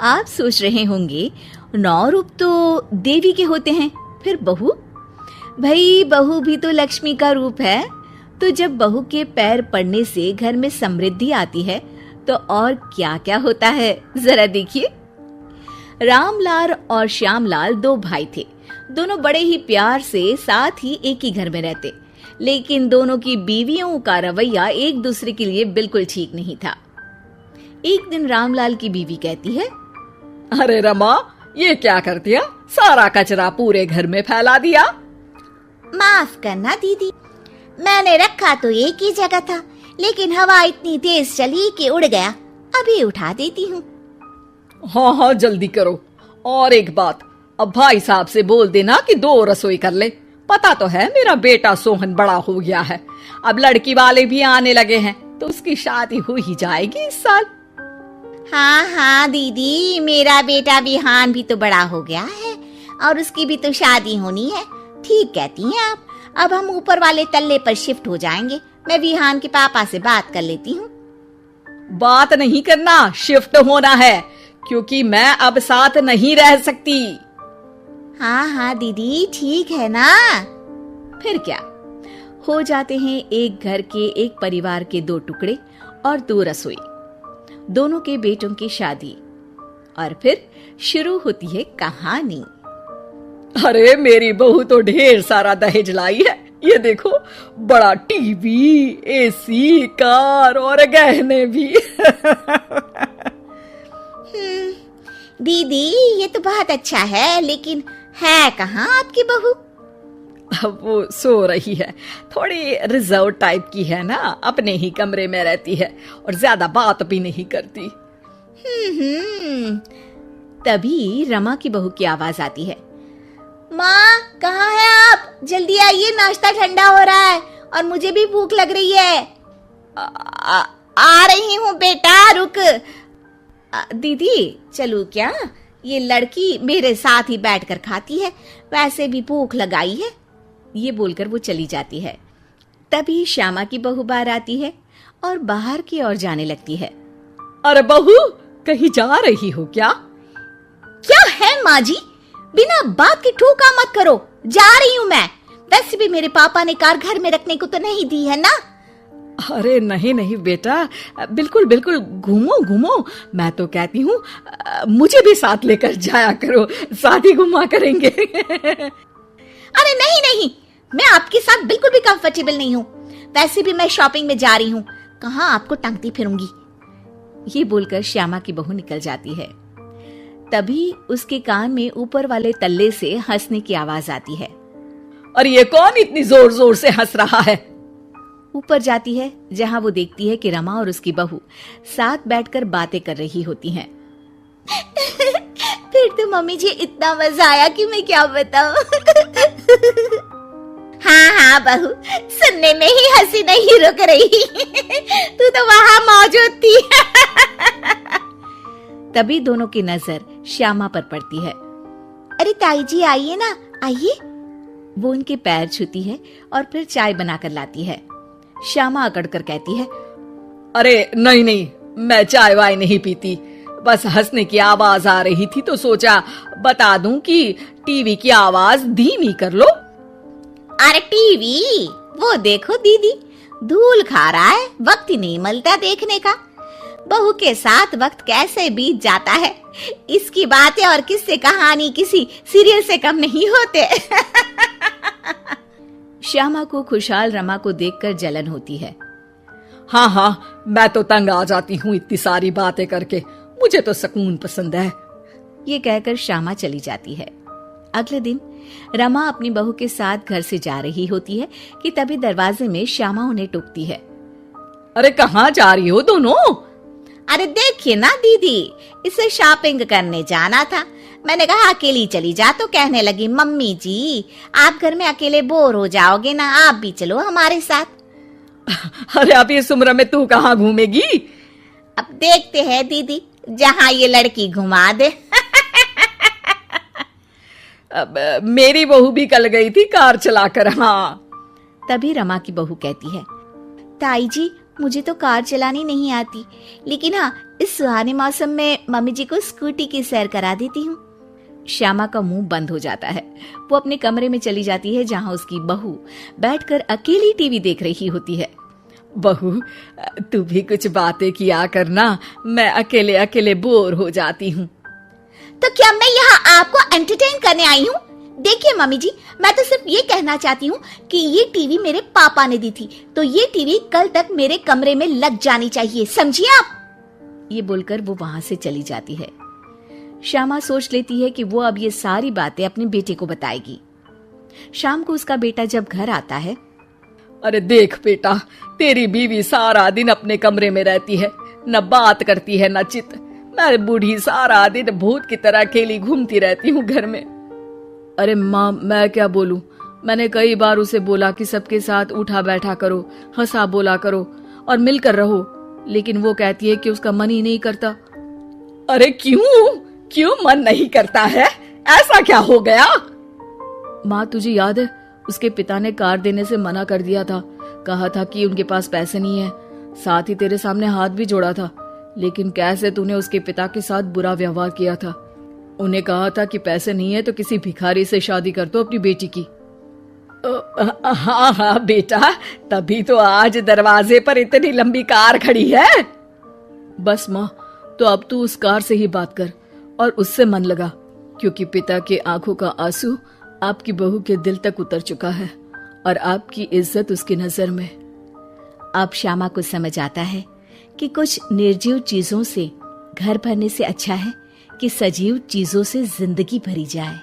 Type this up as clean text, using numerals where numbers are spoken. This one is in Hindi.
आप सोच रहे होंगे 9 रूप तो देवी के होते हैं, फिर बहू? भाई बहू भी तो लक्ष्मी का रूप है। तो जब बहू के पैर पड़ने से घर में समृद्धि आती है तो और क्या क्या होता है, जरा देखिए। रामलाल और श्यामलाल 2 भाई थे। दोनों बड़े ही प्यार से साथ ही एक ही घर में रहते, लेकिन दोनों की बीवियों का रवैया एक दूसरे के लिए बिल्कुल ठीक नहीं था। एक दिन रामलाल की बीवी कहती है, अरे रमा, ये क्या कर दिया? सारा कचरा पूरे घर में फैला दिया। माफ करना दीदी, मैंने रखा तो एक ही जगह था, लेकिन हवा इतनी तेज चली कि उड़ गया। अभी उठा देती हूँ। हाँ हाँ जल्दी करो। और एक बात, अब भाई साहब से बोल देना कि 2 रसोई कर ले। पता तो है मेरा बेटा सोहन बड़ा हो गया है, अब लड़की वाले भी आने लगे हैं, तो उसकी शादी हो ही जाएगी इस साल। हाँ हाँ दीदी, मेरा बेटा विहान भी तो बड़ा हो गया है और उसकी भी तो शादी होनी है। ठीक कहती हैं आप। अब हम ऊपर वाले तल्ले पर शिफ्ट हो जाएंगे। मैं विहान के पापा से बात कर लेती हूँ। बात नहीं करना, शिफ्ट होना है, क्योंकि मैं अब साथ नहीं रह सकती। हाँ हाँ दीदी, ठीक है ना। फिर क्या, हो जाते हैं एक घर के एक परिवार के 2 टुकड़े और 2 रसोई, दोनों के बेटों की शादी। और फिर शुरू होती है कहानी। अरे मेरी बहू तो ढेर सारा दहेज लाई है। ये देखो, बड़ा टीवी, एसी, कार और गहने भी। दीदी ये तो बहुत अच्छा है, लेकिन है कहाँ आपकी बहू? अब वो सो रही है, थोड़ी रिजर्व टाइप की है ना, अपने ही कमरे में रहती है और ज्यादा बात भी नहीं करती। तभी रमा की बहू की आवाज आती है, माँ कहाँ है आप? जल्दी आइए, नाश्ता ठंडा हो रहा है और मुझे भी भूख लग रही है। आ रही हूँ बेटा, रुक। दीदी चलूं क्या? ये लड़की मेरे साथ ही बैठकर खाती है, वैसे भी भूख लगाई है। ये बोलकर वो चली जाती है। तभी श्यामा की बहू बाहर आती है और बाहर की ओर जाने लगती है। अरे बहू, कहीं जा रही हो क्या? क्या है माँ जी, बिना बात के ठोका मत करो। जा रही हूँ मैं। वैसे भी मेरे पापा ने कार घर में रखने को तो नहीं दी है ना। अरे नहीं नहीं बेटा, बिल्कुल बिल्कुल, घूमो घूमो। मैं तो कहती हूँ मुझे भी साथ लेकर जाया करो, साथ ही घुमा करेंगे। अरे नहीं नहीं, मैं आपके साथ बिल्कुल भी कंफर्टेबल नहीं हूँ। वैसे भी मैं शॉपिंग में जा रही हूँ, कहाँ आपको टांगती फिरूंगी। ये बोलकर श्यामा की बहू निकल जाती है। तभी उसके कान में ऊपर वाले तल्ले से हंसने की आवाज आती है। और ये कौन इतनी जोर जोर से हंस रहा है? ऊपर जाती है, जहां वो देखती है कि रमा और उसकी बहू साथ बैठकर बातें कर रही होती हैं। फिर तो मम्मी जी इतना मजा आया कि मैं क्या बताऊं। हाँ हाँ बहू, सुनने में ही हंसी नहीं रुक रही। तू तो वहां मौजूद थी। तभी दोनों की नजर श्यामा पर पड़ती है। अरे ताई जी आइए ना, आइए। वो उनके पैर छूती है और फिर चाय बनाकर लाती है। श्यामा अकड़कर कहती है, अरे नहीं नहीं, मैं चाय वाय नहीं पीती, बस हंसने की आवाज आ रही थी तो सोचा बता दूं कि टीवी की आवाज धीमी कर लो। अरे टीवी वो देखो दीदी, धूल खा रहा है, वक्त ही नहीं मिलता देखने का। बहू के साथ वक्त कैसे बीत जाता है, इसकी बातें और किस्से कहानी किसी सीरियल से कम नहीं होते। श्यामा को खुशहाल रमा को देखकर जलन होती है। हाँ हाँ, मैं तो तंग आ जाती हूँ इतनी सारी बातें करके, मुझे तो सुकून पसंद है। ये कहकर श्यामा चली जाती है। अगले दिन रमा अपनी बहू के साथ घर से जा रही होती है कि तभी दरवाजे में श्यामा उन्हें टोकती है। अरे कहाँ जा रही हो दोनों? अरे देखिए ना दीदी, इसे शॉपिंग करने जाना था। मैंने कहा अकेली चली जा, तो कहने लगी मम्मी जी आप घर में अकेले बोर हो जाओगे ना, आप भी चलो हमारे साथ। अरे अब इस उम्र में तू कहाँ घूमेगी? अब देखते हैं दीदी, जहाँ ये लड़की घुमा दे। मेरी बहू भी कल गई थी कार चलाकर। हाँ। तभी रमा की बहू कहती है, ताई जी मुझे तो कार चलानी नहीं आती, लेकिन हाँ, इस सुहाने मौसम में मम्मी जी को स्कूटी की सैर करा देती हूँ। श्यामा का मुंह बंद हो जाता है। वो अपने कमरे में चली जाती है जहाँ उसकी बहू बैठकर अकेली टीवी देख रही होती है। बहू, तू भी कुछ बातें किया करना, मैं अकेले अकेले बोर हो जाती हूँ। तो क्या मैं यहाँ आपको एंटरटेन करने आई हूँ? देखिए मम्मी जी, मैं तो सिर्फ ये कहना चाहती हूँ कि ये टीवी मेरे पापा ने दी थी, तो ये टीवी कल तक मेरे कमरे में लग जानी चाहिए, समझिए आप। ये बोलकर वो वहां से चली जाती है। श्यामा सोच लेती है कि वो अब ये सारी बातें अपने बेटे को बताएगी। शाम को उसका बेटा जब घर आता है। अरे देख बेटा, तेरी बीवी सारा दिन अपने कमरे में रहती है, न बात करती है न चित। मैं बूढ़ी सारा दिन भूत की तरह अकेली घूमती रहती हूँ घर में। अरे माँ, मैं क्या बोलूं? मैंने कई बार उसे बोला कि सबके साथ उठा बैठा करो, हंसा बोला करो और मिलकर रहो, लेकिन वो कहती है कि उसका मन ही नहीं करता। अरे क्यों मन नहीं करता है? ऐसा क्या हो गया? माँ, तुझे याद है उसके पिता ने कार देने से मना कर दिया था। कहा था कि उनके पास पैसे नहीं है, साथ ही तेरे सामने हाथ भी जोड़ा था, लेकिन कैसे तूने उसके पिता के साथ बुरा व्यवहार किया था। उन्हें कहा था कि पैसे नहीं है तो किसी भिखारी से शादी कर दो अपनी बेटी की। हाँ बेटा, तभी तो आज दरवाजे पर इतनी लंबी कार खड़ी है। बस माँ, तो अब तू उस कार से ही बात कर और उससे मन लगा, क्योंकि पिता के आंखों का आंसू आपकी बहू के दिल तक उतर चुका है और आपकी इज्जत उसकी नजर में। अब श्यामा को समझ आता है कि कुछ निर्जीव चीजों से घर भरने से अच्छा है कि सजीव चीजों से जिंदगी भरी जाए।